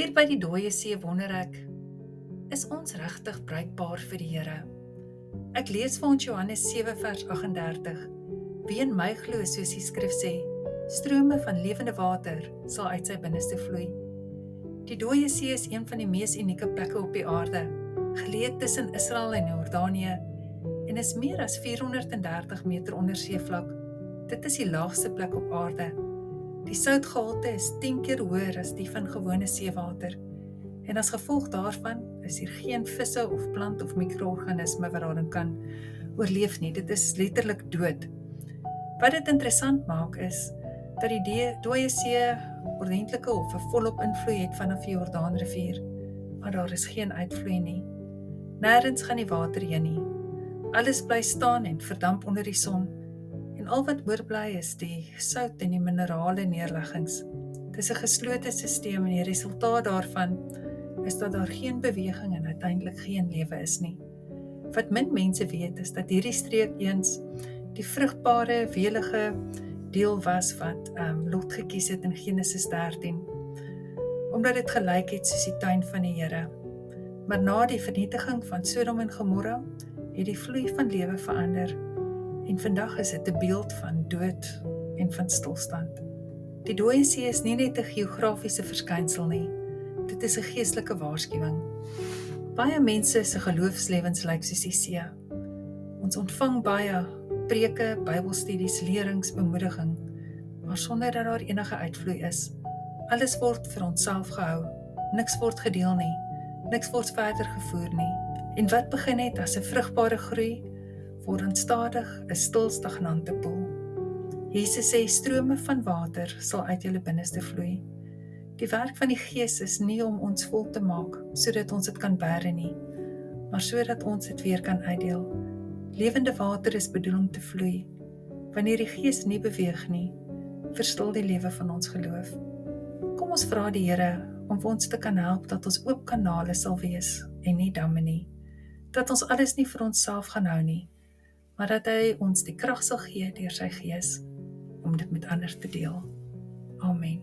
Hier by die dooie see wonder ek, is ons regtig bruikbaar vir die Here? Ek lees vir ons Johannes 7 vers 38. Wie in my glo, soos die skrif sê, strome van lewende water sal uit sy binneste vloei. Die dooie see is een van die mees unieke plekke op die aarde, geleë tussen Israel en Jordanië, en is meer as 430 meter onder seevlak. Dit is die laagste plek op aarde. Die soutgehalte is 10 keer hoër as die van gewone seewater, en as gevolg daarvan is hier geen visse of plant of mikroorganisme wat daarin kan oorleef nie. Dit is letterlik dood. Wat dit interessant maak is, dat die dooie see ordentlike of 'n volop invloei het vanaf die Jordaanrivier, maar daar is geen uitvloei nie. Nêrens gaan die water heen nie. Alles bly staan en verdamp onder die son, en al wat oorbly is die sout en die minerale neerleggings. Dit is 'n geslote stelsel en die resultaat daarvan is dat daar geen beweging en uiteindelik geen lewe is nie. Wat min mense weet is dat hierdie streek eens die vrugbare, welige deel was wat Lot gekies het in Genesis 13, omdat dit gelyk het soos die tuin van die Here. Maar na die vernietiging van Sodom en Gomorra het die vloei van lewe verander, en vandag is dit 'n beeld van dood en van stilstand. Die dooie see is nie net 'n geografiese verskynsel nie, dit is 'n geestelike waarskuwing. Baie mense se geloofslewens lyk soos die see. Ons ontvang baie preke, Bybelstudies, lerings, bemoediging, maar sonder dat daar enige uitvloei is. Alles word vir onsself gehou, niks word gedeel nie, niks word verder gevoer nie. En wat begin het as 'n vrugbare groei, word dan stadig 'n stil stagnante poel. Jesus sê, strome van water sal uit julle binneste vloei. Die werk van die Gees is nie om ons vol te maak, sodat ons dit kan bære nie, maar sodat ons dit weer kan uitdeel. Lewende water is bedoel om te vloei. Wanneer die Gees nie beweeg nie, verstil die lewe van ons geloof. Kom ons vra die Here om vir ons te kan help dat ons oop kanale sal wees en nie damme nie. Dat ons alles nie vir onsself gaan hou nie, maar dat hy ons die krag sal gee deur sy Gees om dit met ander te deel. Amen.